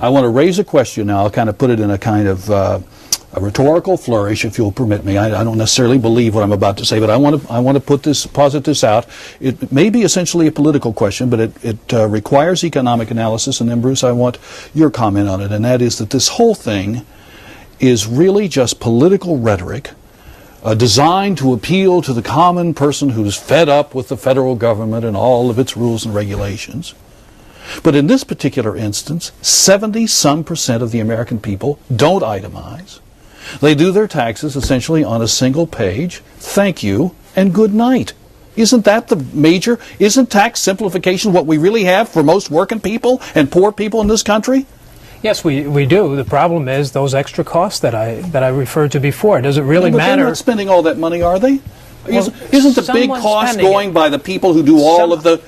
I want to raise a question now. I'll kind of put it in a kind of a rhetorical flourish, if you'll permit me. I don't necessarily believe what I'm about to say, but I want to posit this out. It may be essentially a political question, but it requires economic analysis. And then, Bruce, I want your comment on it, and that is that this whole thing is really just political rhetoric designed to appeal to the common person who's fed up with the federal government and all of its rules and regulations. But in this particular instance, 70-some% of the American people don't itemize. They do their taxes essentially on a single page. Thank you and good night. Isn't that the major? Isn't tax simplification what we really have for most working people and poor people in this country? Yes, we do. The problem is those extra costs that I referred to before. Does it really matter? They're not spending all that money, are they? Well, isn't the big cost going by the people who do all of the...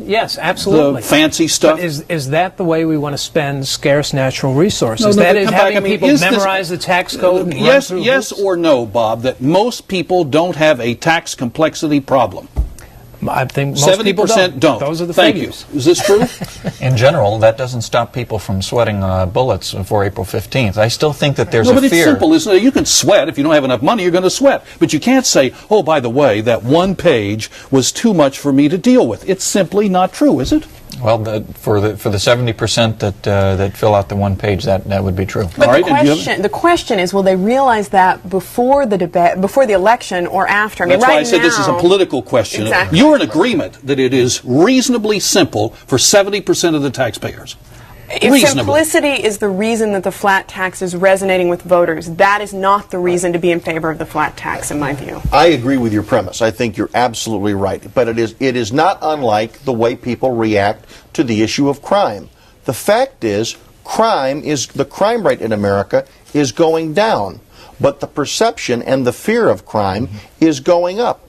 Yes, absolutely. The fancy stuff. But is that the way we want to spend scarce natural resources? No, that is having people memorize the tax code? And yes or no, Bob, that most people don't have a tax complexity problem? I think most people don't. Those are the figures. Thank you. Is this true? In general, that doesn't stop people from sweating bullets for April 15th. I still think that there's a fear. No, but it's simple, isn't it? You can sweat. If you don't have enough money, you're going to sweat. But you can't say, oh, by the way, that one page was too much for me to deal with. It's simply not true, is it? Well, for the 70% that fill out the one page, that would be true. But the question is, will they realize that before the debate, before the election, or after? That's why I said this is a political question. Exactly. You're in agreement that it is reasonably simple for 70% of the taxpayers. If simplicity is the reason that the flat tax is resonating with voters, that is not the reason to be in favor of the flat tax, in my view. I agree with your premise. I think you're absolutely right. But it is not unlike the way people react to the issue of crime. The fact is, the crime rate in America is going down, but the perception and the fear of crime is going up.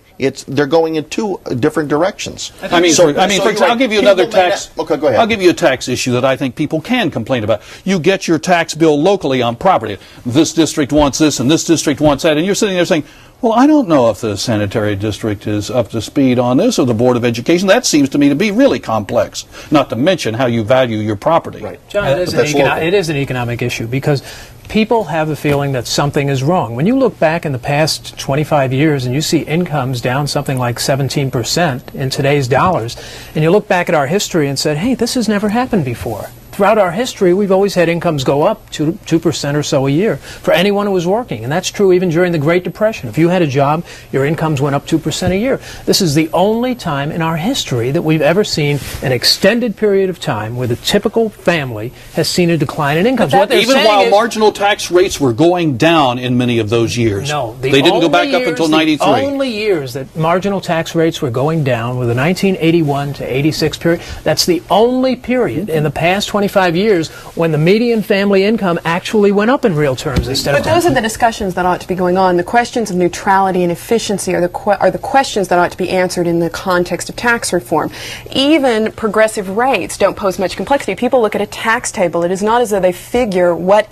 They're going in two different directions. For example, I'll give you another tax. Okay, go ahead. I'll give you a tax issue that I think people can complain about. You get your tax bill locally on property. This district wants this, and this district wants that, and you're sitting there saying, well, I don't know if the sanitary district is up to speed on this, or the Board of Education. That seems to me to be really complex, not to mention how you value your property. Right. John, it is an economic issue, because people have a feeling that something is wrong. When you look back in the past 25 years and you see incomes down something like 17% in today's dollars, and you look back at our history and said, hey, this has never happened before. Throughout our history, we've always had incomes go up 2% or so a year for anyone who was working. And that's true even during the Great Depression. If you had a job, your incomes went up 2% a year. This is the only time in our history that we've ever seen an extended period of time where the typical family has seen a decline in incomes. Even while marginal tax rates were going down in many of those years. No, they didn't go back up until 93. The only years that marginal tax rates were going down were the 1981 to 86 period. That's the only period in the past 25 years when the median family income actually went up in real terms instead of down. But those are the discussions that ought to be going on. The questions of neutrality and efficiency are the questions that ought to be answered in the context of tax reform. Even progressive rates don't pose much complexity. People look at a tax table. It is not as though they figure what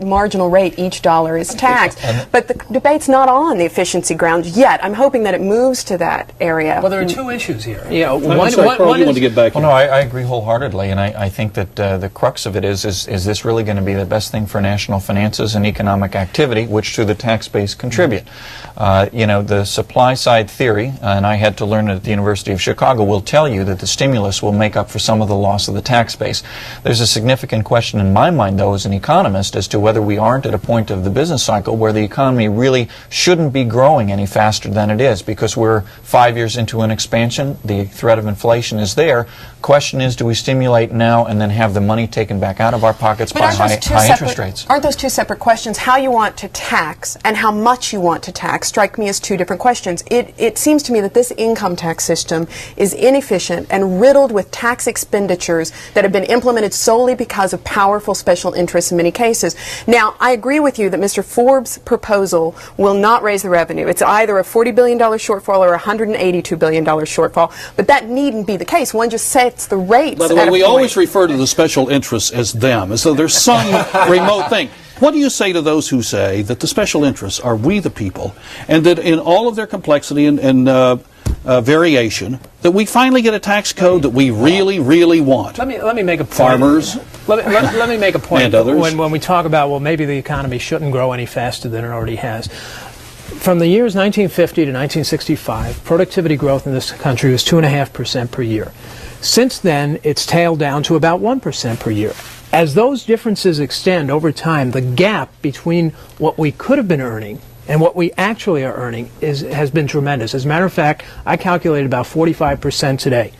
marginal rate each dollar is taxed. But the debate's not on the efficiency grounds yet. I'm hoping that it moves to that area. Well, there are two issues here. Carl, you want to get back. Well, no, I agree wholeheartedly, and I think that the crux of it is this really going to be the best thing for national finances and economic activity, which to the tax base contribute? The supply side theory, and I had to learn it at the University of Chicago, will tell you that the stimulus will make up for some of the loss of the tax base. There's a significant question in my mind, though, as an economist, as to whether we aren't at a point of the business cycle where the economy really shouldn't be growing any faster than it is, because we're 5 years into an expansion. The threat of inflation is there. Question is, do we stimulate now and then have the money taken back out of our pockets by high interest rates? Aren't those two separate questions? How you want to tax and how much you want to tax strike me as two different questions. It seems to me that this income tax system is inefficient and riddled with tax expenditures that have been implemented solely because of powerful special interests in many cases. Now, I agree with you that Mr. Forbes' proposal will not raise the revenue. It's either a $40 billion shortfall or a $182 billion shortfall, but that needn't be the case. One just sets the rates. By the way, we always refer to the special interests as them, as though there's some remote thing. What do you say to those who say that the special interests are we the people, and that in all of their complexity and variation, that we finally get a tax code that we really, really want. Let me make a point. Farmers. Let me make a point. And others. When we talk about, well, maybe the economy shouldn't grow any faster than it already has. From the years 1950 to 1965, productivity growth in this country was 2.5% per year. Since then, it's tailed down to about 1% per year. As those differences extend over time, the gap between what we could have been earning and what we actually are earning has been tremendous. As a matter of fact, I calculated about 45% today.